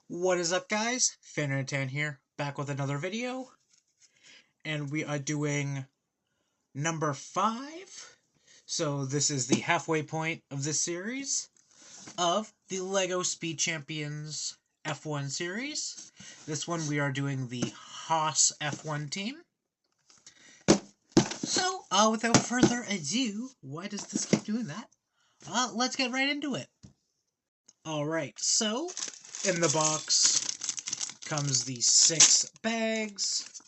What is up, guys? Dnd here, back with another video, and we are doing number 5. So this is the halfway point of this series of the LEGO Speed Champions F1 series. This one we are doing the Haas F1 team. So, without further ado, why does this keep doing that? Let's get right into it. Alright, so, in the box comes the 6 bags,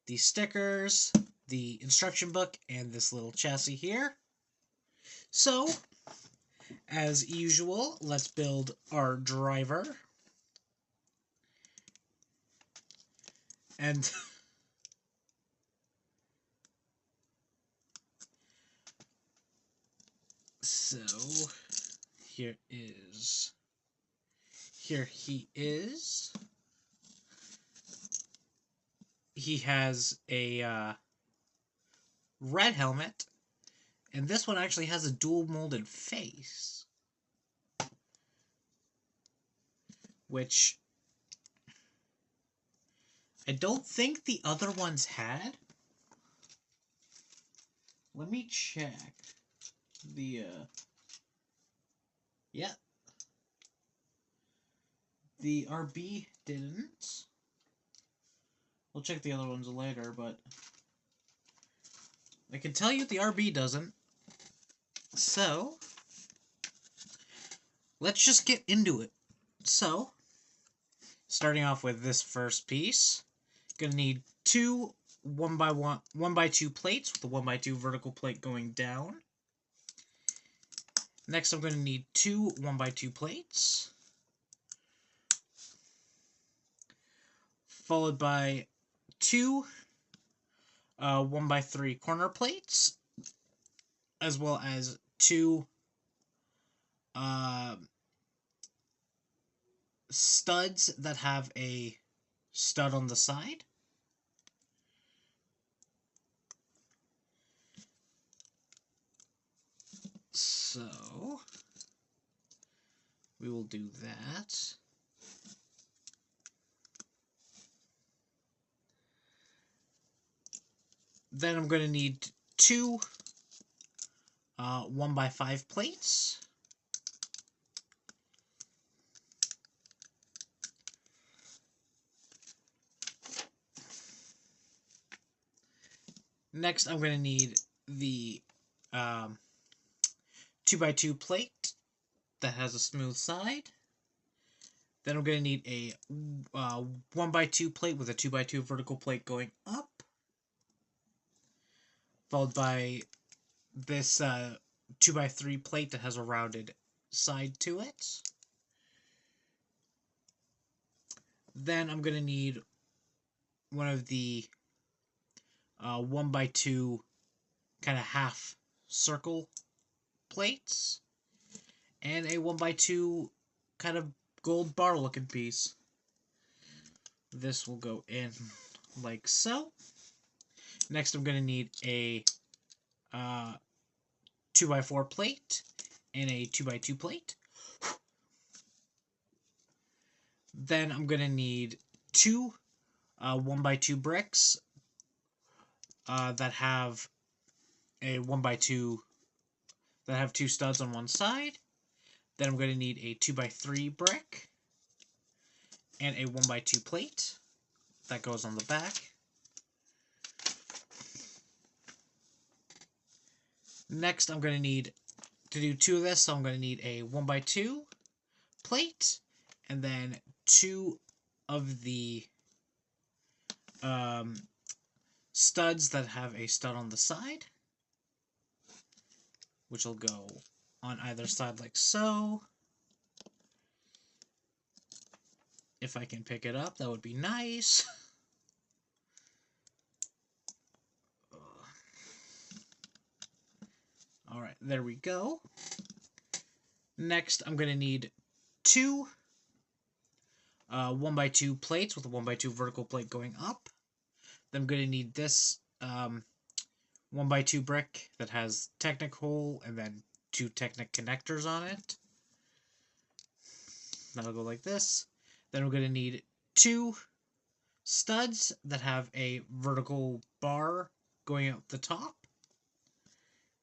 the stickers, the instruction book, and this little chassis here. So, as usual, let's build our driver. And so, here he is. He has a red helmet, and this one actually has a dual molded face, which I don't think the other ones had. Let me check the yeah, the RB didn't. We'll check the other ones later, but I can tell you the RB doesn't. So, let's just get into it. So, starting off with this first piece, gonna need two 1x2 plates with the 1x2 vertical plate going down. Next, I'm gonna need two 1x2 plates, followed by two 1x3 corner plates, as well as two studs that have a stud on the side. So, we will do that. Then I'm going to need two 1x5 plates. Next, I'm going to need the 2x2 plate that has a smooth side. Then I'm going to need a 1x2 plate with a 2x2 vertical plate going up, followed by this 2x3 plate that has a rounded side to it. Then I'm going to need one of the 1x2 kind of half circle plates, and a 1x2 kind of gold bar looking piece. This will go in like so. Next, I'm going to need a 2x4 plate and a 2x2 plate. Then I'm going to need two 1x2 bricks that have a 1x2 that have two studs on one side. Then I'm going to need a 2x3 brick and a 1x2 plate that goes on the back. Next, I'm going to need, to do two of this, so I'm going to need a 1x2 plate, and then two of the studs that have a stud on the side, which will go on either side like so. If I can pick it up, that would be nice. Alright, there we go. Next, I'm going to need two 1x2 plates with a 1x2 vertical plate going up. Then I'm going to need this 1x2 brick that has Technic hole and then two Technic connectors on it. That'll go like this. Then we're going to need 2 studs that have a vertical bar going out the top.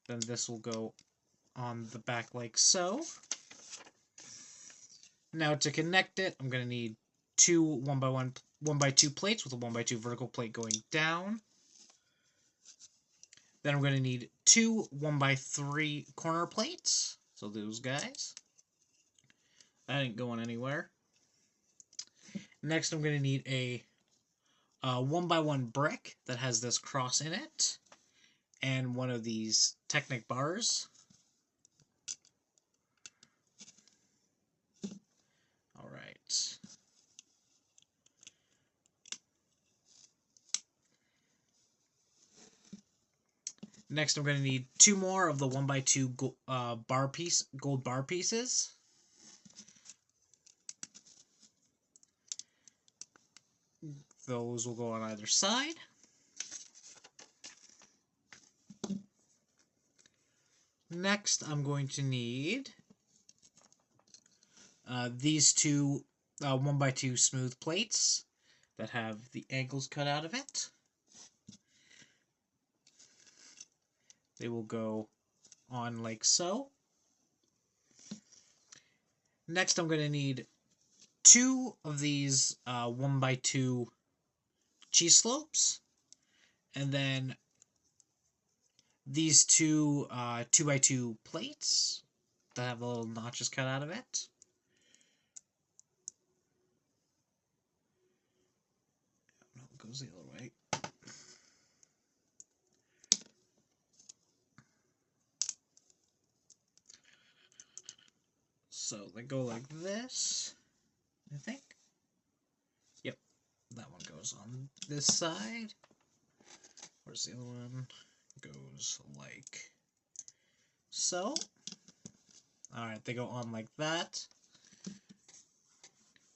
Then this will go on the back like so. Now to connect it, I'm going to need 2 1x2 plates with a 1x2 vertical plate going down. Then I'm going to need 2 1x3 corner plates. So those guys. That ain't going anywhere. Next, I'm going to need a 1x1 brick that has this cross in it, and one of these Technic bars. Alright. Next, I'm going to need 2 more of the 1x2 gold bar pieces. Those will go on either side. Next, I'm going to need these 2 1x2 smooth plates that have the angles cut out of it. They will go on like so. Next, I'm going to need 2 of these 1x2 cheese slopes, and then these 2 2x2 plates that have the little notches cut out of it. No, it goes the other way. So they go like this, I think. Yep, that one goes on this side. Where's the other one? Goes like so. Alright, they go on like that.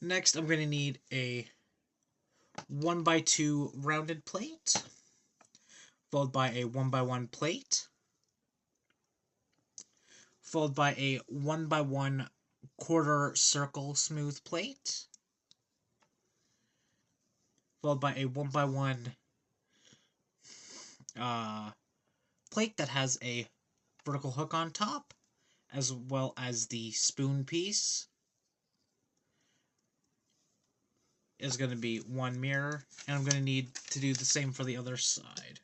Next, I'm going to need a 1x2 rounded plate, followed by a 1x1 plate, followed by a 1x1 quarter circle smooth plate, followed by a 1x1 plate that has a vertical hook on top, as well as the spoon piece is going to be 1 mirror, and I'm going to need to do the same for the other side.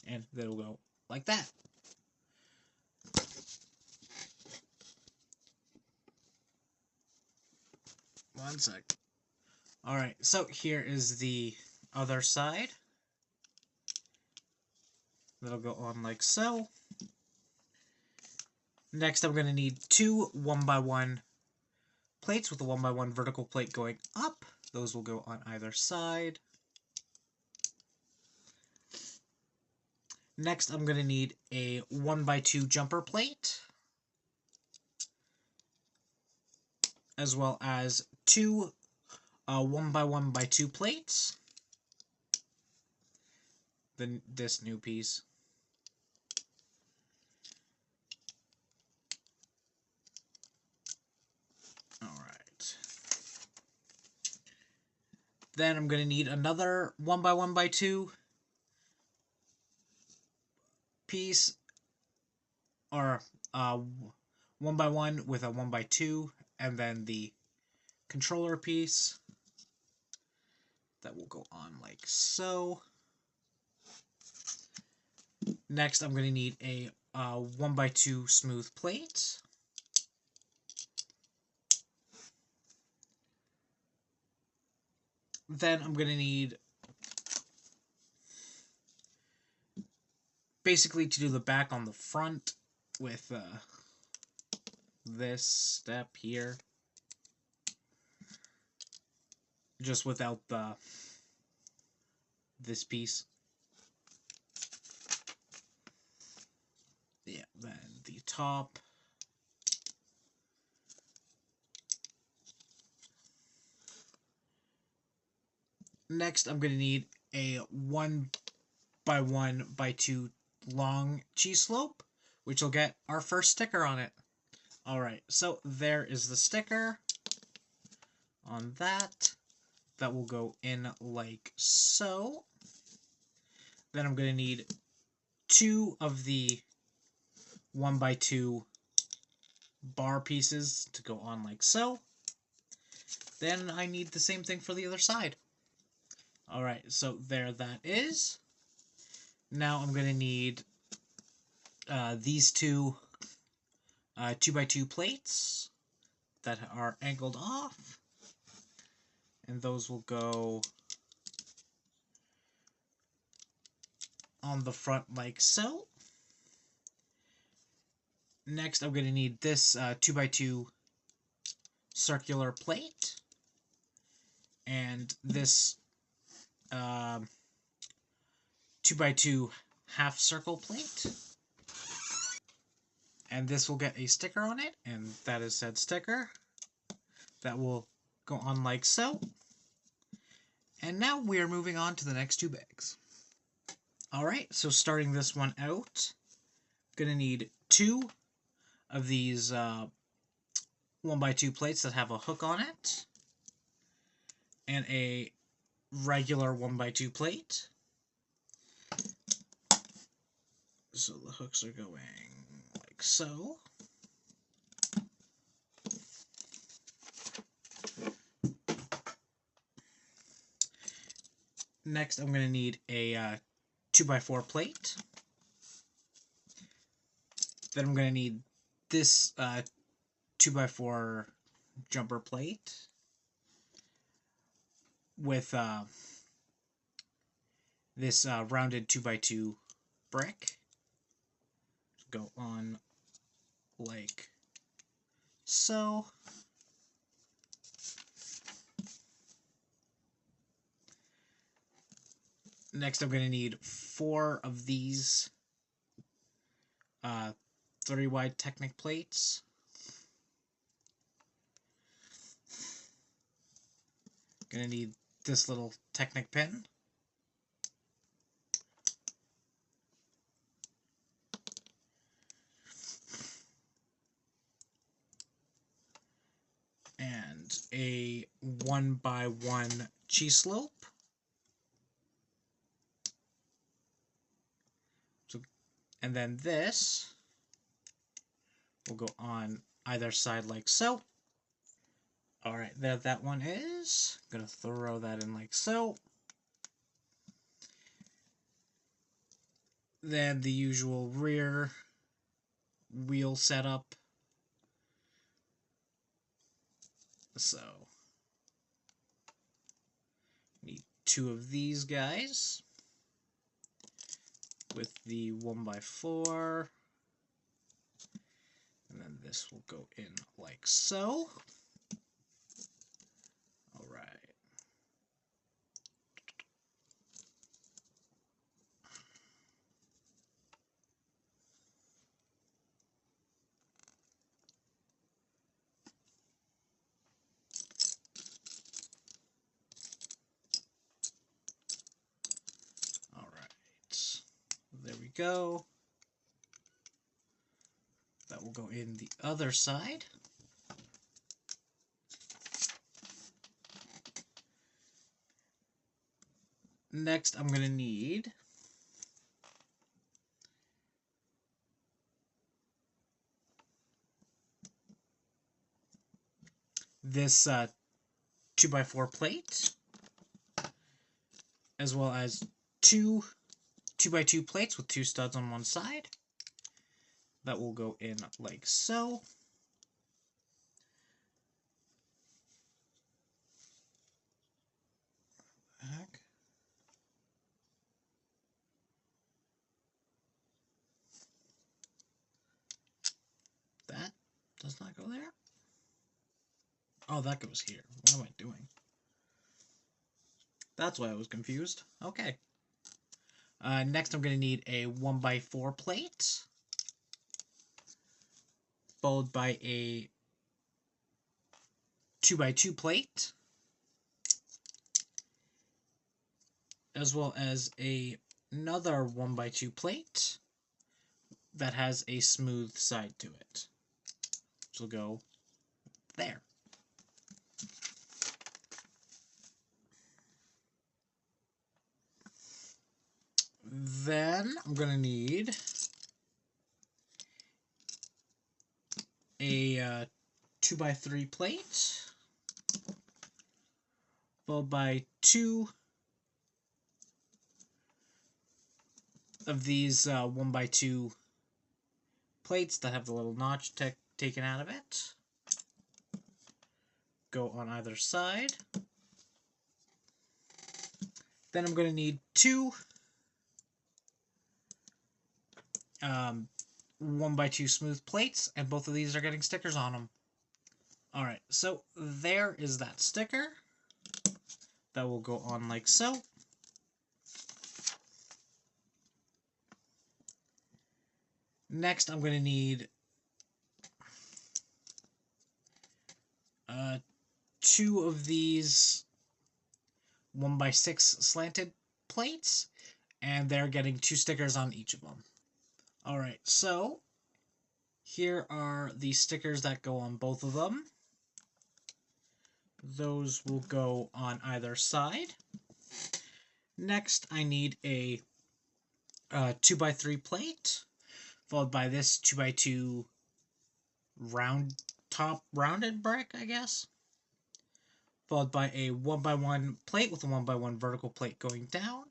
And that'll go like that. One sec. Alright, so here is the other side. That'll go on like so. Next, I'm going to need 2 1x1 plates with a 1x1 vertical plate going up. Those will go on either side. Next, I'm going to need a 1x2 jumper plate, as well as 2 1x1x2 plates. Then this new piece. Alright. Then I'm going to need another 1x1x2 piece, or 1x1 with a 1x2, and then the controller piece that will go on like so. Next, I'm going to need a 1x2 smooth plate. Then I'm going to need, basically to do the back on the front with this step here, just without this piece. Yeah, then the top. Next, I'm going to need a 1x1x2 long cheese slope, which will get our first sticker on it. Alright, so there is the sticker on that. That will go in like so. Then I'm going to need 2 of the 1x2 bar pieces to go on like so. Then I need the same thing for the other side. Alright, so there that is. Now I'm going to need these 2 2x2 plates that are angled off. And those will go on the front like so. Next, I'm going to need this 2x2 circular plate and this 2x2 half circle plate. And this will get a sticker on it, and that is said sticker. That will go on like so. And now we are moving on to the next 2 bags. Alright, so starting this one out, I'm going to need 2 of these 1x2 plates that have a hook on it, and a regular 1x2 plate. So the hooks are going like so. Next, I'm going to need a 2x4 plate. Then I'm going to need this 2x4 jumper plate with this rounded 2x2 brick. Go on like so. Next, I'm going to need 4 of these 30 wide Technic plates. Going to need this little Technic pin. And a 1x1 cheese slope. And then this will go on either side like so. Alright, there that one is. I'm going to throw that in like so. Then the usual rear wheel setup. So, need 2 of these guys with the 1x4. And then this will go in like so. Alright. Alright. There we go. That will go in the other side. Next, I'm going to need this 2x4 plate, as well as 2 2x2 plates with 2 studs on one side. That will go in like so. Heck. That does not go there. Oh, that goes here. What am I doing? That's why I was confused. Okay. Next, I'm going to need a 1x4 plate, followed by a 2x2 plate, as well as another 1x2 plate that has a smooth side to it. Which will go there. Then I'm going to need a 2x3 plate, followed by 2 of these 1x2 plates that have the little notch taken out of it. Go on either side. Then I'm going to need 2 1x2 smooth plates, and both of these are getting stickers on them. Alright, so there is that sticker. That will go on like so. Next, I'm going to need 2 of these 1x6 slanted plates, and they're getting 2 stickers on each of them. Alright, so here are the stickers that go on both of them. Those will go on either side. Next, I need a 2x3 plate, followed by this 2x2 rounded brick, I guess. Followed by a 1x1 plate with a 1x1 vertical plate going down.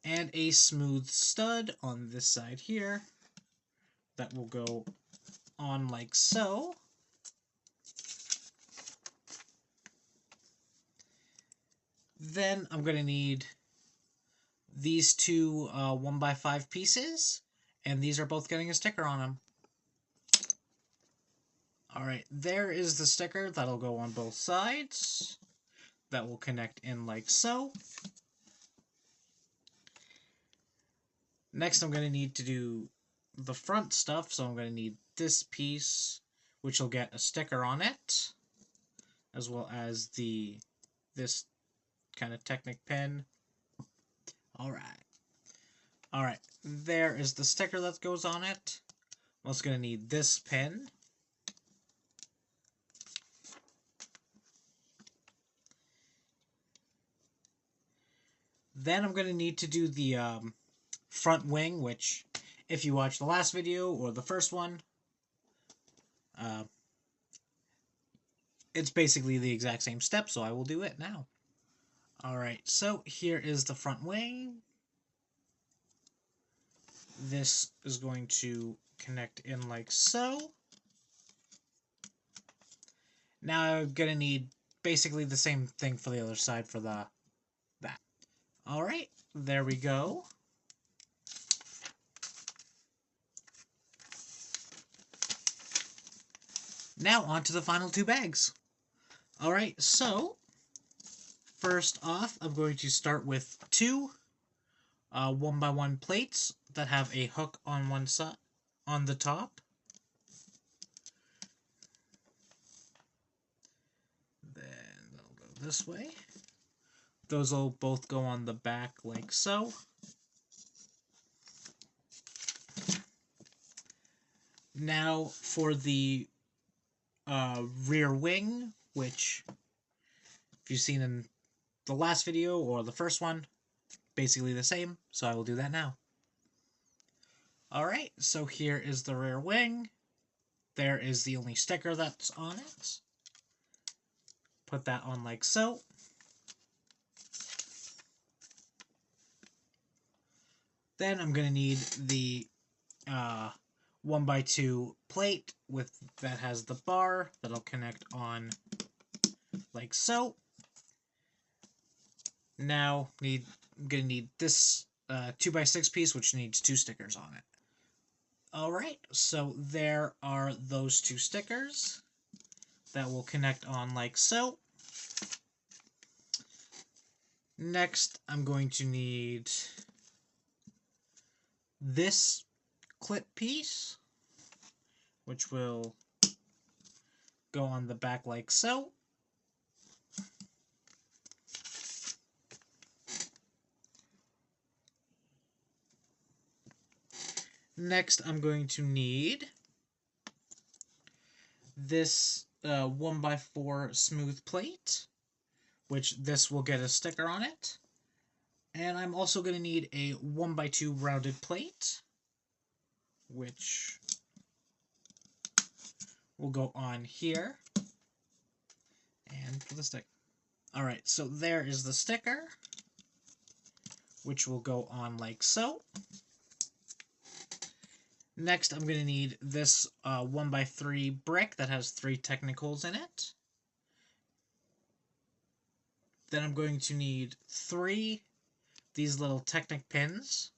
And a smooth stud on this side here that will go on like so. Then I'm going to need these 2 1x5 pieces, and these are both getting a sticker on them. Alright, there is the sticker that'll go on both sides. That will connect in like so. Next I'm going to need to do the front stuff, so I'm going to need this piece, which will get a sticker on it, as well as this kind of Technic pin. Alright, there is the sticker that goes on it. I'm also going to need this pin. Then I'm going to need to do the front wing, which, if you watched the last video or the first one, it's basically the exact same step, so I will do it now. Alright, so here is the front wing. This is going to connect in like so. Now I'm going to need basically the same thing for the other side for that. Alright, there we go. Now on to the final 2 bags. Alright, so first off, I'm going to start with 2 1x1 plates that have a hook on one side, on the top. Then they'll go this way. Those will both go on the back like so. Now for the rear wing, which, if you've seen in the last video or the first one, basically the same, so I will do that now. Alright, so here is the rear wing. There is the only sticker that's on it. Put that on like so. Then I'm going to need the 1x2 plate that has the bar that'll connect on like so. Now I'm going to need this 2x6 piece, which needs 2 stickers on it. Alright, so there are those 2 stickers that will connect on like so. Next, I'm going to need this clip piece, which will go on the back like so. Next, I'm going to need this 1x4 smooth plate, which this will get a sticker on it. And I'm also going to need a 1x2 rounded plate, which will go on here. And for the stick. Alright, so there is the sticker, which will go on like so. Next, I'm going to need this 1x3 brick that has 3 Technicals in it. Then I'm going to need 3 these little Technic pins.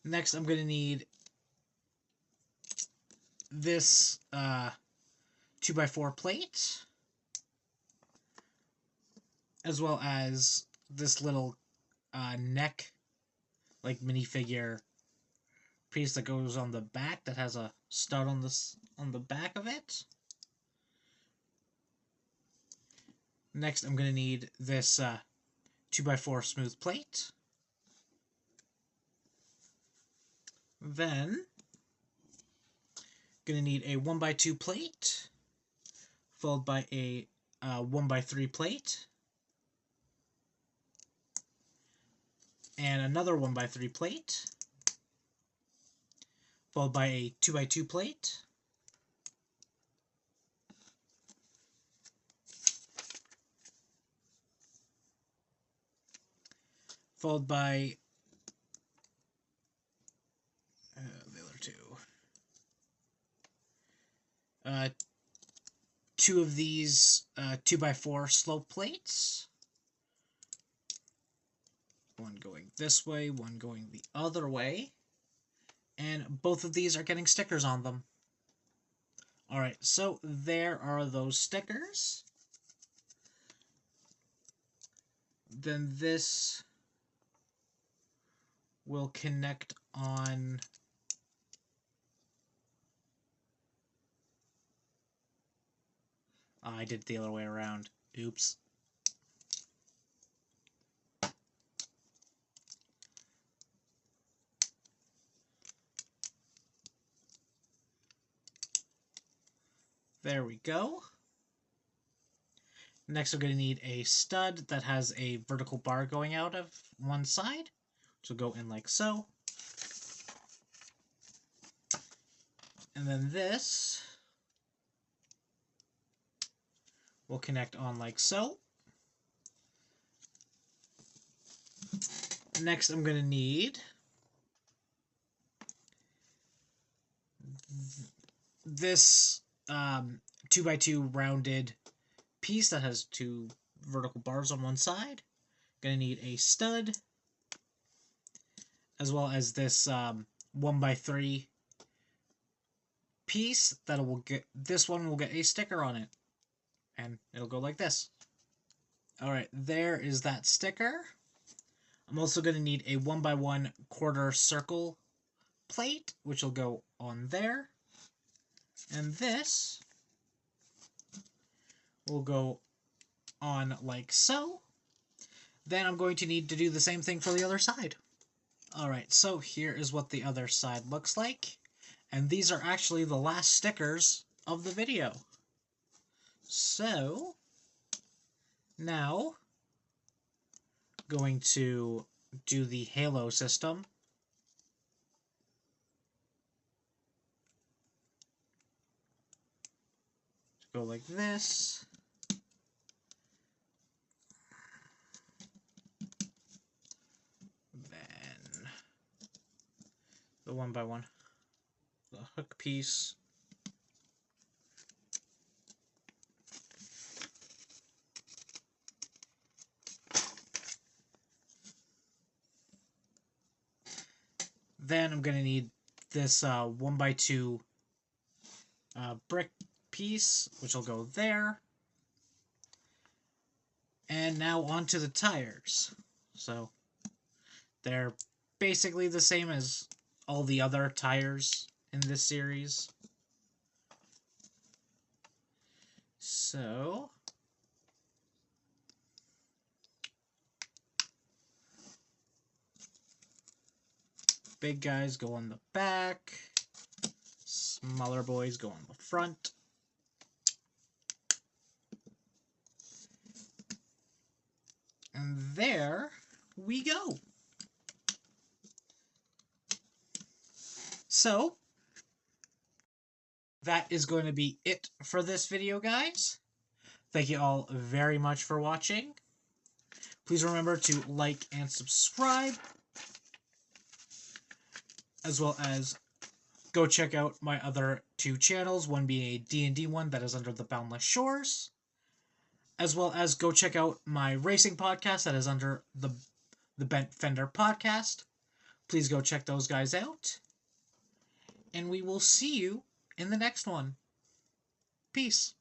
Next, I'm going to need this 2x4 plate, as well as this little neck, like minifigure piece that goes on the back that has a stud on the back of it. Next, I'm going to need this 2x4 smooth plate. Then, going to need a 1x2 plate, followed by a 1x3 plate, and another 1x3 plate, followed by a 2x2 plate, followed by the other two of these 2x4 slope plates, one going this way, one going the other way, and both of these are getting stickers on them. Alright, so there are those stickers. Then this will connect on I did it the other way around. Oops. There we go. Next, we're going to need a stud that has a vertical bar going out of one side, which will go in like so. And then this will connect on like so. Next, I'm going to need this 2x2 rounded piece that has 2 vertical bars on one side. Going to need a stud, as well as this 1x3 piece that will get, this one will get a sticker on it, and it'll go like this. Alright, there is that sticker. I'm also going to need a 1x1 quarter circle plate, which will go on there, and this will go on like so. Then I'm going to need to do the same thing for the other side. Alright, so here is what the other side looks like. And these are actually the last stickers of the video. So, now, going to do the halo system. Go like this. Then the 1x1. The hook piece. Then I'm going to need this 1x2 brick piece, which will go there. And now onto the tires. So they're basically the same as all the other tires in this series. So big guys go on the back, smaller boys go on the front. And there we go. So, that is going to be it for this video, guys. Thank you all very much for watching. Please remember to like and subscribe, as well as go check out my other 2 channels, one being a D&D one that is under the Boundless Shores, as well as go check out my racing podcast that is under the Bent Fender podcast. Please go check those guys out, and we will see you in the next one. Peace.